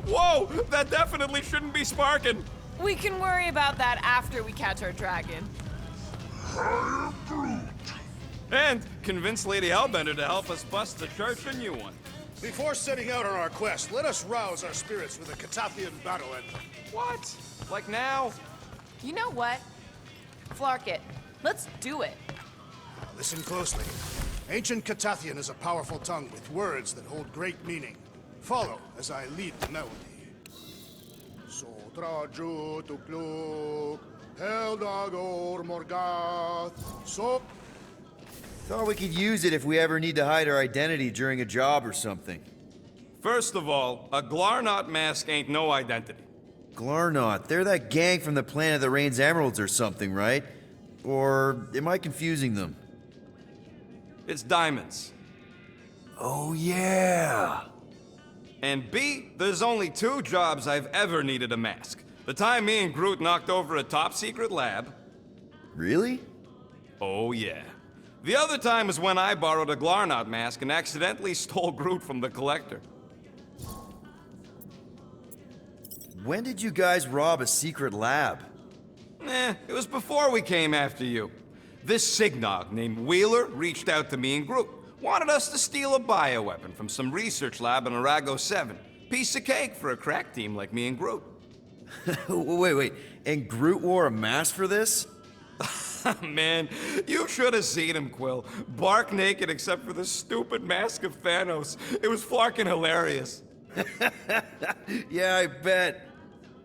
Whoa! That definitely shouldn't be sparking! We can worry about that after we catch our dragon. And convince Lady Hellbender to help us bust the church a new one. Before setting out on our quest, let us rouse our spirits with a Catathian battle anthem. What? Like now? You know what? Flark it. Let's do it. Now listen closely. Ancient Catathian is a powerful tongue with words that hold great meaning. Follow as I lead the melody. Sotraju tukluk, Heldagor Morgath, Sop. Thought we could use it if we ever need to hide our identity during a job or something. First of all, a Glarnot mask ain't no identity. Glarnot, they're that gang from the planet that rains emeralds or something, right? Or am I confusing them? It's diamonds. Oh yeah! And B, there's only 2 jobs I've ever needed a mask. The time me and Groot knocked over a top-secret lab. Really? Oh yeah. The other time was when I borrowed a Glarnot mask and accidentally stole Groot from the Collector. When did you guys rob a secret lab? It was before we came after you. This Signog named Wheeler reached out to me and Groot. Wanted us to steal a bioweapon from some research lab in Arago 7. Piece of cake for a crack team like me and Groot. Wait. And Groot wore a mask for this? Man, you should have seen him, Quill. Bark naked except for the stupid mask of Thanos. It was flarkin' hilarious. Yeah, I bet.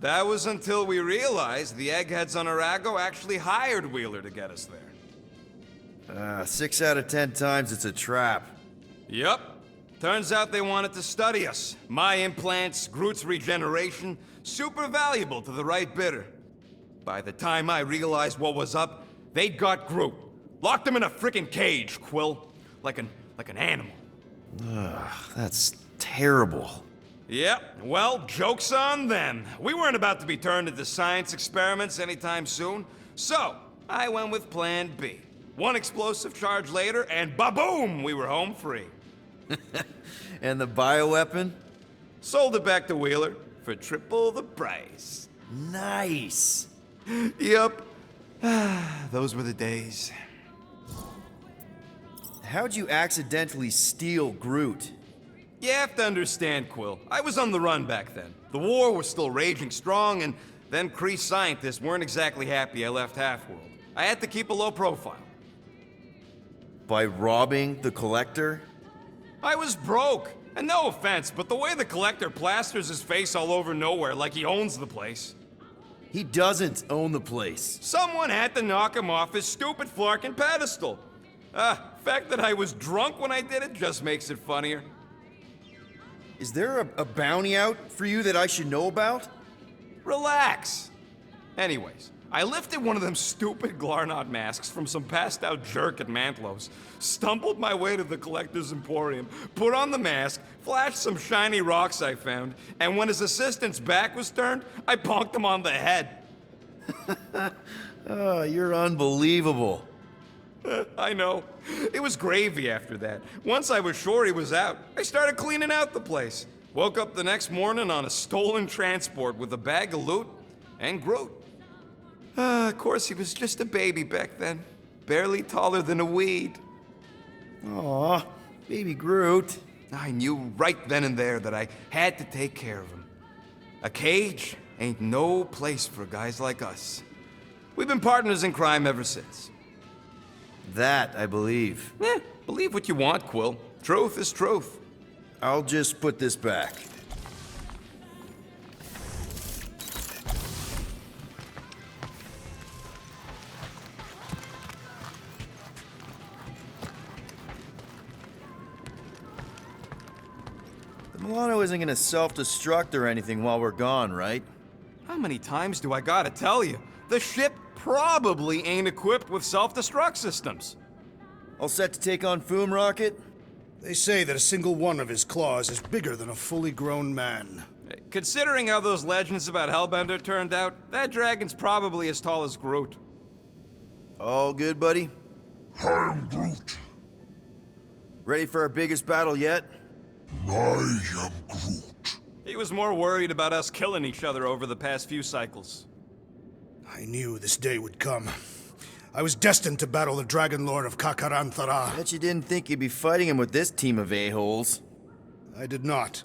That was until we realized the eggheads on Arago actually hired Wheeler to get us there. 6 out of 10 times it's a trap. Yep. Turns out they wanted to study us. My implants, Groot's regeneration, super valuable to the right bidder. By the time I realized what was up, they'd got Groot. Locked him in a frickin' cage, Quill. Like an animal. That's terrible. Yep, well, joke's on them. We weren't about to be turned into science experiments anytime soon, so I went with Plan B. 1 explosive charge later, and ba-boom, we were home free. And the bioweapon? Sold it back to Wheeler for triple the price. Nice. Yep. Those were the days. How'd you accidentally steal Groot? You have to understand, Quill. I was on the run back then. The war was still raging strong, and then Kree scientists weren't exactly happy I left Half-World. I had to keep a low profile. By robbing the Collector? I was broke. And no offense, but the way the Collector plasters his face all over nowhere like he owns the place. He doesn't own the place. Someone had to knock him off his stupid flarkin' pedestal. Fact that I was drunk when I did it just makes it funnier. Is there a bounty out for you that I should know about? Relax. Anyways, I lifted one of them stupid Glarnot masks from some passed out jerk at Mantlo's, stumbled my way to the Collector's Emporium, put on the mask, flashed some shiny rocks I found, and when his assistant's back was turned, I bonked him on the head. Oh, you're unbelievable. I know. It was gravy after that. Once I was sure he was out, I started cleaning out the place. Woke up the next morning on a stolen transport with a bag of loot and Groot. Of course, he was just a baby back then. Barely taller than a weed. Aw, baby Groot. I knew right then and there that I had to take care of him. A cage ain't no place for guys like us. We've been partners in crime ever since. That I believe. Believe what you want, Quill. Truth is truth. I'll just put this back. The Milano isn't gonna self-destruct or anything while we're gone, right? How many times do I gotta tell you? The ship probably ain't equipped with self-destruct systems. All set to take on Foom Rocket? They say that a single one of his claws is bigger than a fully grown man. Considering how those legends about Hellbender turned out, that dragon's probably as tall as Groot. All good, buddy? I'm Groot. Ready for our biggest battle yet? I am Groot. He was more worried about us killing each other over the past few cycles. I knew this day would come. I was destined to battle the Dragon Lord of Kakaranthara. Bet you didn't think you'd be fighting him with this team of a-holes. I did not,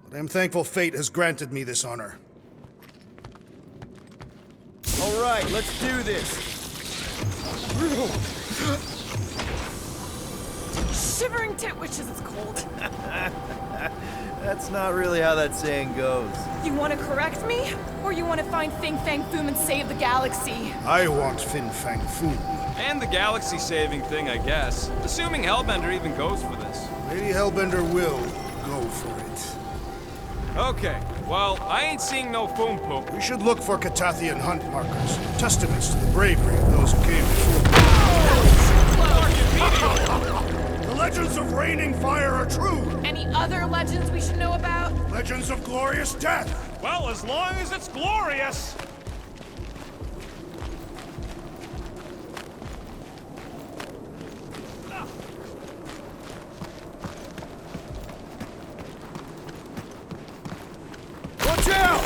but I am thankful fate has granted me this honor. All right, let's do this. Shivering titwitches, it's cold. That's not really how that saying goes. You want to correct me? Or you want to find Fing Fang Foom and save the galaxy? I want Fin Fang Foom. And the galaxy-saving thing, I guess. Assuming Hellbender even goes for this. Lady Hellbender will go for it. Okay, well, I ain't seeing no foom poop. We should look for Catathian hunt markers, testaments to the bravery of those who came before. The legends of raining fire are true. Any other legends we should know about? Legends of glorious death. Well, as long as it's glorious. Watch out!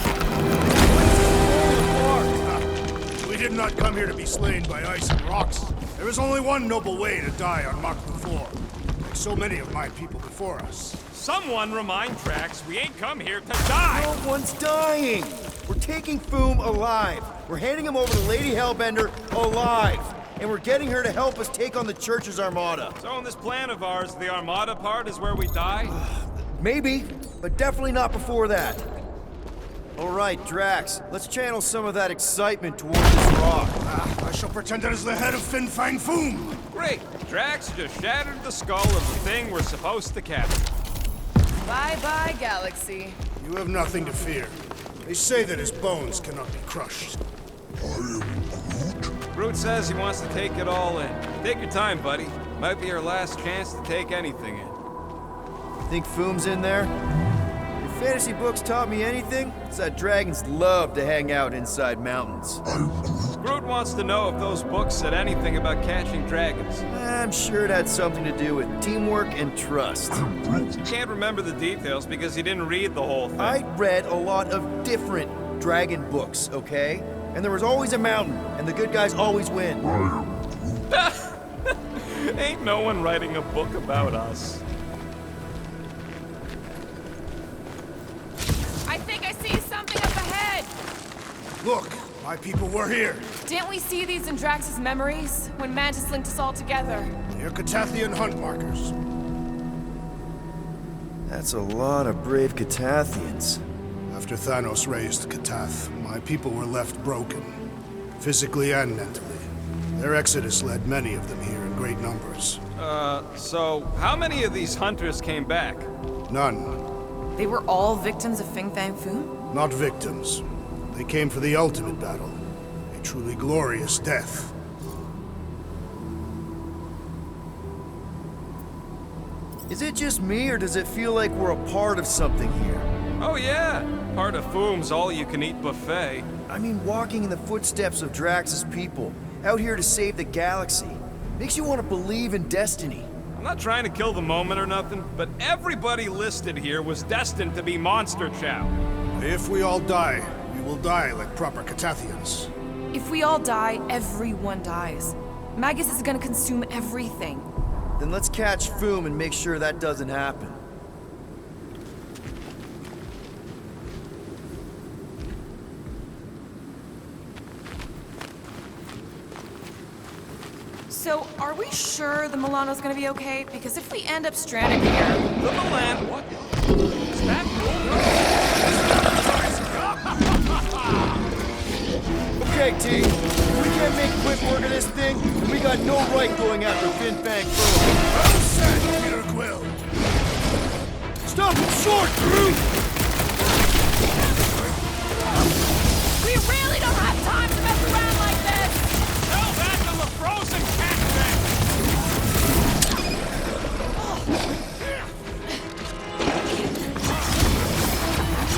We did not come here to be slain by ice and rocks. There is only one noble way to die on Mach the Floor, like so many of my people before us. Someone remind Drax we ain't come here to die. No one's dying! We're taking Foom alive. We're handing him over to Lady Hellbender alive. And we're getting her to help us take on the Church's armada. So in this plan of ours, the Armada part is where we die? Maybe, but definitely not before that. All right, Drax, let's channel some of that excitement towards this rock. I shall pretend it is the head of Fin Fang Foom. Great. Drax just shattered the skull of the thing we're supposed to capture. Bye-bye, galaxy. You have nothing to fear. They say that his bones cannot be crushed. Groot says he wants to take it all in. Take your time, buddy. Might be our last chance to take anything in. Think Foom's in there? If fantasy books taught me anything, it's that dragons love to hang out inside mountains. Groot wants to know if those books said anything about catching dragons. I'm sure it had something to do with teamwork and trust. He can't remember the details because he didn't read the whole thing. I read a lot of different dragon books, okay? And there was always a mountain, and the good guys always win. Ain't no one writing a book about us. I think I see something up ahead. Look, my people were here. Didn't we see these in Drax's memories when Mantis linked us all together? They are Catathian hunt markers. That's a lot of brave Catathians. After Thanos raised Katath, my people were left broken, physically and mentally. Their exodus led many of them here in great numbers. So how many of these hunters came back? None. They were all victims of Fing Fang Foom? Not victims. They came for the ultimate battle. A truly glorious death. Is it just me, or does it feel like we're a part of something here? Oh yeah, part of Foom's all-you-can-eat buffet. I mean, walking in the footsteps of Drax's people, out here to save the galaxy, makes you want to believe in destiny. I'm not trying to kill the moment or nothing, but everybody listed here was destined to be monster chow. If we all die, we will die like proper Catathians. If we all die, everyone dies. Magus is gonna consume everything. Then let's catch Foom and make sure that doesn't happen. So, are we sure the Milano's gonna be okay? Because if we end up stranded here... The Milan, what? Is that Okay, team. If we can't make quick work of this thing, then we got no right going after Fin Fang Foom. Well said, Peter Quill. Stop him short, Groot! We really don't have time to mess around like this! Tell that to the frozen cat then!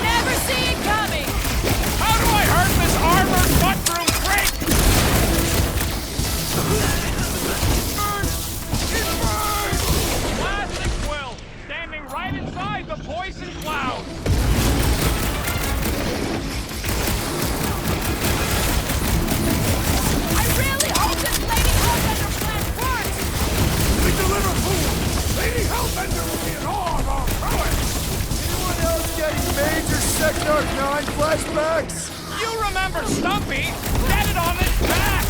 Never see it coming! How do I hurt this armored mushroom freak? Plastic Quill, standing right inside the poison cloud. Anyone else getting major Sector 9 flashbacks? You remember Stumpy? Get it on his back!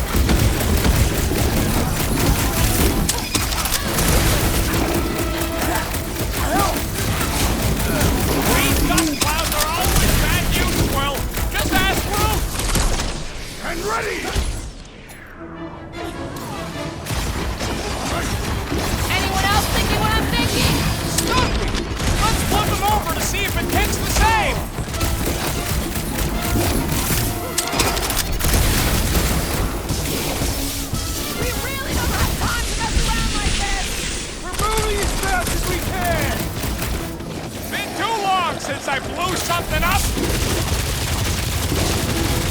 Green dust clouds are always bad news, Quill! Just ask Groot! And ready! Anyone else thinking what I'm thinking? Stumpy! Let's flip him over to see if it kicks the same! We really don't have time to mess around like this! We're moving as fast as we can! Been too long since I blew something up!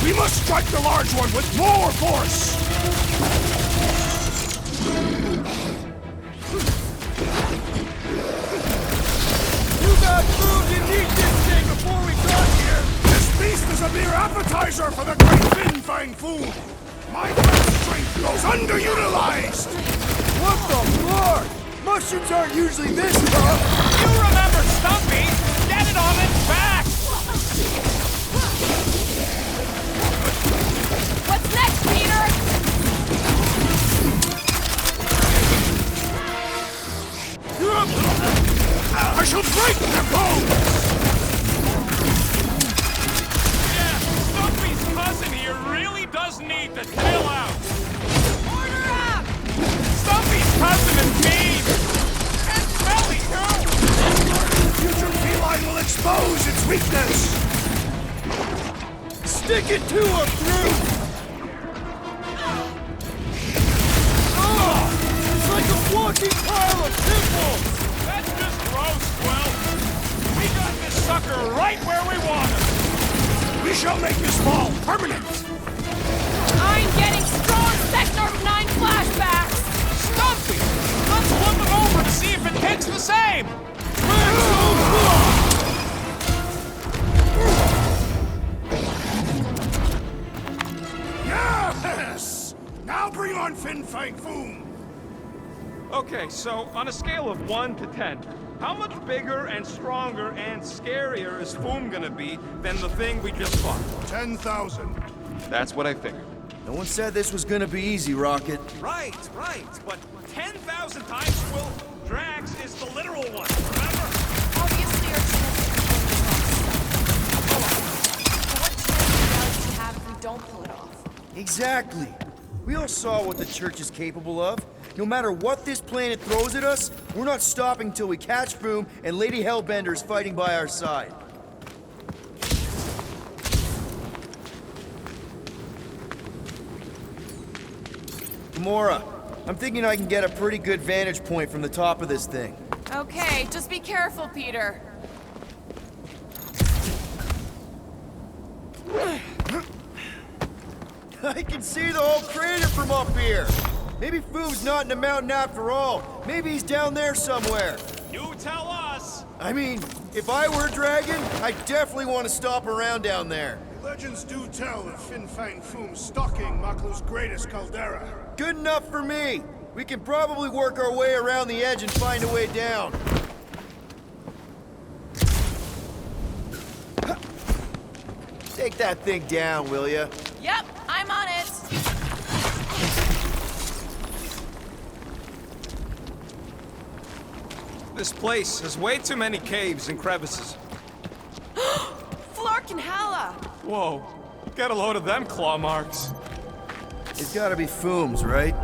We must strike the large one with more force! You guys proved you need this thing before we got here! This beast is a mere appetizer for the great Fin Fang food! My breath strength goes underutilized! What the fuck? Mushrooms aren't usually this tough! You remember Stumpy? Get it on its back! What's next, Peter? I shall break their bones! Yeah, Stumpy's cousin here really does need to chill out. Order up! Stumpy's cousin is mean! And smelly, too! Future feline will expose its weakness! Stick it to him, Groot! It's like a walking pile of pimples! That's just gross, Quill. We got this sucker right where we want him. We shall make his fall permanent! I'm getting strong Sector 9 flashbacks! Stumpy! Let's flip him over to see if it takes the same! Yes! Now bring on Fin Fang Foom! Okay, so on a scale of 1 to 10, how much bigger and stronger and scarier is Foom gonna be than the thing we just fought? 10,000. That's what I figured. No one said this was gonna be easy, Rocket. Right, but 10,000 times, Quill, Drax is the literal one, remember? Obviously, our chance to control this monster. But what chance do we have if we don't pull it off? Exactly. We all saw what the Church is capable of. No matter what this planet throws at us, we're not stopping till we catch Boom and Lady Hellbender's fighting by our side. Gamora, I'm thinking I can get a pretty good vantage point from the top of this thing. Okay, just be careful, Peter. I can see the whole crater from up here. Maybe Foom's not in the mountain after all. Maybe he's down there somewhere. You tell us! I mean, if I were a dragon, I definitely want to stop around down there. Legends do tell of Fin Fang Foom stalking Maklu's greatest caldera. Good enough for me. We can probably work our way around the edge and find a way down. Take that thing down, will ya? Yep, I'm on it. This place has way too many caves and crevices. Flark and Hala! Whoa, get a load of them claw marks. It's gotta be Foom's, right?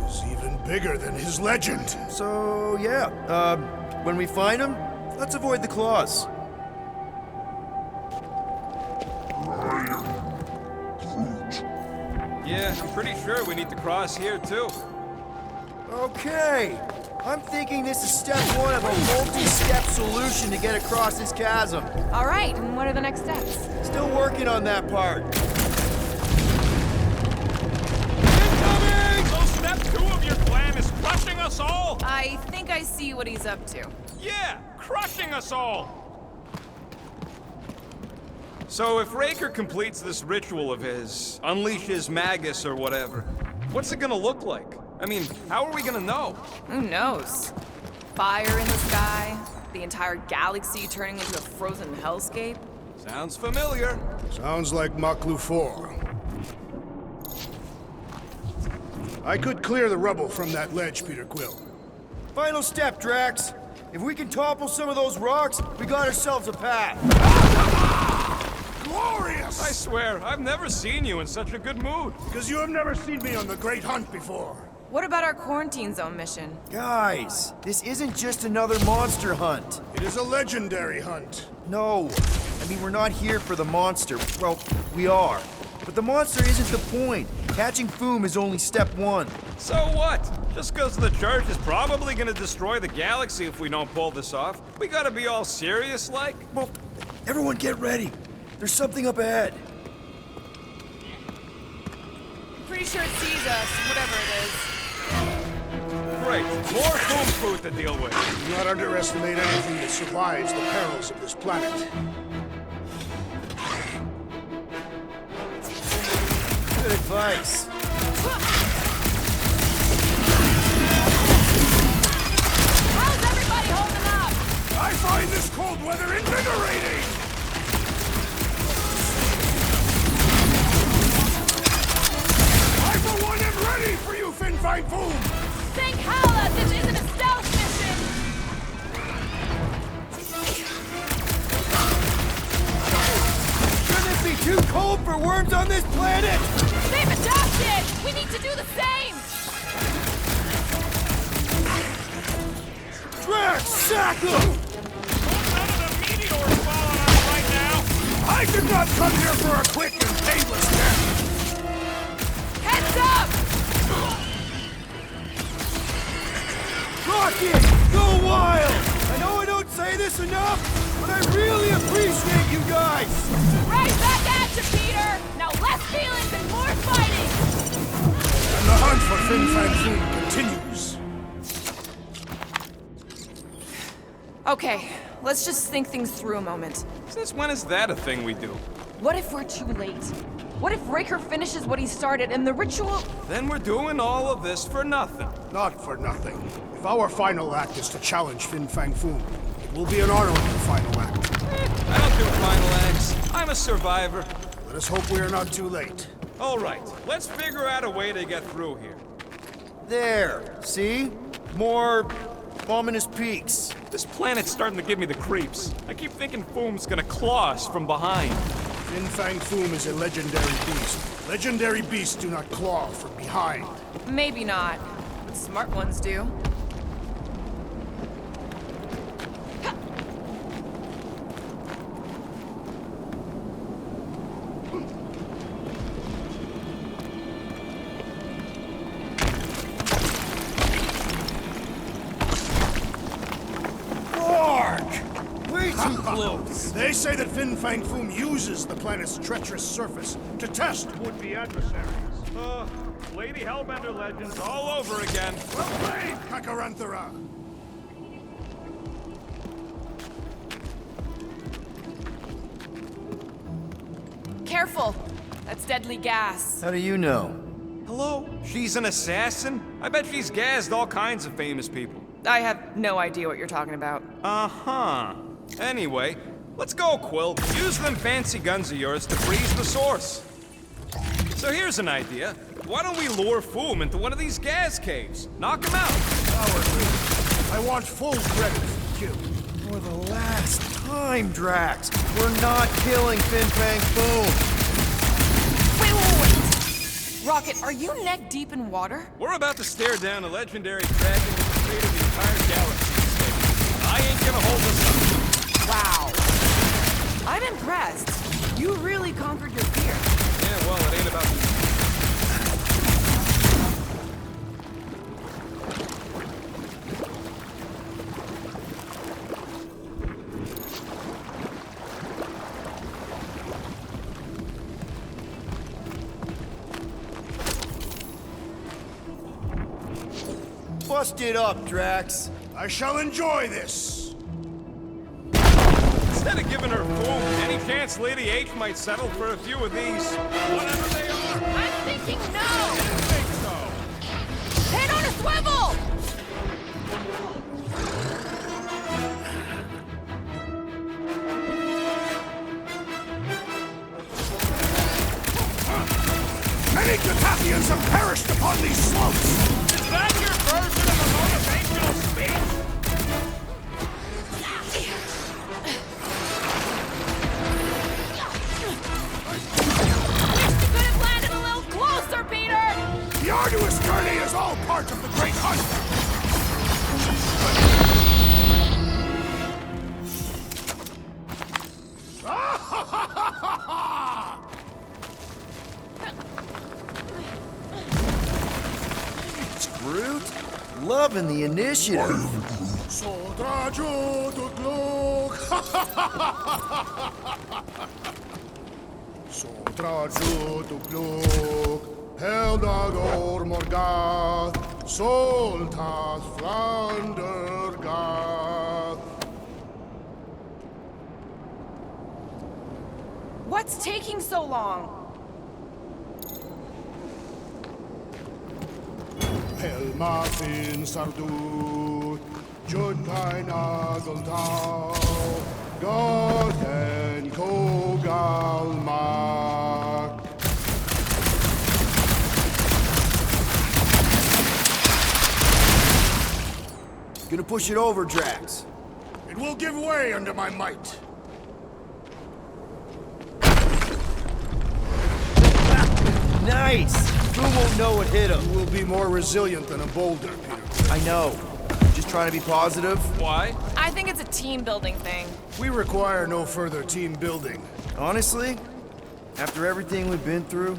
He's even bigger than his legend. So, yeah. When we find him, let's avoid the claws. Yeah, I'm pretty sure we need to cross here too. Okay. I'm thinking this is step one of a multi-step solution to get across this chasm. All right, and what are the next steps? Still working on that part. Incoming! So step 2 of your plan is crushing us all? I think I see what he's up to. Yeah, crushing us all! So if Raker completes this ritual of his, unleashes Magus or whatever, what's it gonna look like? I mean, how are we gonna know? Who knows? Fire in the sky, the entire galaxy turning into a frozen hellscape. Sounds familiar. Sounds like Maklu 4. I could clear the rubble from that ledge, Peter Quill. Final step, Drax. If we can topple some of those rocks, we got ourselves a path. Glorious! I swear, I've never seen you in such a good mood. Because you have never seen me on the Great Hunt before. What about our quarantine zone mission? Guys, this isn't just another monster hunt. It is a legendary hunt. No, I mean, we're not here for the monster. Well, we are. But the monster isn't the point. Catching Foom is only step one. So what? Just because the Church is probably gonna destroy the galaxy if we don't pull this off, we gotta be all serious like? Well, everyone get ready. There's something up ahead. Pretty sure it sees us, whatever it is. Great, more food food to deal with. Do not underestimate anything that survives the perils of this planet. Good advice. How's everybody holding up? I find this cold weather invigorating! I, for one, am ready for you, Fin Fang Foom! Thank Halla, this isn't a stealth mission! Shouldn't it be too cold for worms on this planet? They've adapted! We need to do the same! Drax, sack him! None of the meteors falling on us right now! I did not come here for a quick and painless death! Heads up! Rocket, go wild! I know I don't say this enough, but I really appreciate you guys! Right back at you, Peter! Now less feelings and more fighting! And the hunt for Fin Fang Foom continues. Okay, let's just think things through a moment. Since when is that a thing we do? What if we're too late? What if Raker finishes what he started and the ritual... Then we're doing all of this for nothing. Not for nothing. If our final act is to challenge Fin Fang Foom, it will be an honorable final act. I don't do final acts. I'm a survivor. Let us hope we are not too late. All right, let's figure out a way to get through here. There, see? More ominous peaks. This planet's starting to give me the creeps. I keep thinking Foom's gonna claw us from behind. Fin Fang Foom is a legendary beast. Legendary beasts do not claw from behind. Maybe not. But smart ones do. Way too close. They say that Fin Fang Foom uses the planet's treacherous surface to test would-be adversaries. Lady Hellbender legends all over again. Well played, Kakaranthara! Careful! That's deadly gas. How do you know? Hello? She's an assassin? I bet she's gassed all kinds of famous people. I have no idea what you're talking about. Uh-huh. Anyway, let's go, Quill. Use them fancy guns of yours to freeze the source. So here's an idea. Why don't we lure Foom into one of these gas caves? Knock him out. I want full credit for the kill. For the last time, Drax, we're not killing Fin Fang Foom. Wait! Rocket, are you neck deep in water? We're about to stare down a legendary dragon with the fate of the entire galaxy at stake. I ain't gonna hold us up. Wow. I'm impressed. You really conquered your fear. Yeah, well, it ain't about me. Bust it up, Drax. I shall enjoy this. Instead of giving her Foom, any chance Lady H might settle for a few of these, whatever they are? I'm thinking no! I think so. Head on a swivel! Parthians have perished upon these slopes! Is that your version of a motivational speech? You could have landed a little closer, Peter! The arduous journey is all part of the great hunt! Groot? Loving the initiative. Sodraju du glug! Sodraju du glug! Heldagor morgath! Soltath flandergath! What's taking so long? Helmafin sardut, Judkain agaltau, Garden kogalmak. Gonna push it over, Drax. It will give way under my might. Nice! Boom won't know what hit him. You will be more resilient than a boulder, Peter. I know. Just trying to be positive. Why? I think it's a team-building thing. We require no further team building. Honestly, after everything we've been through,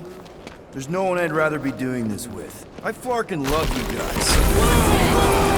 there's no one I'd rather be doing this with. I flarkin' love you guys.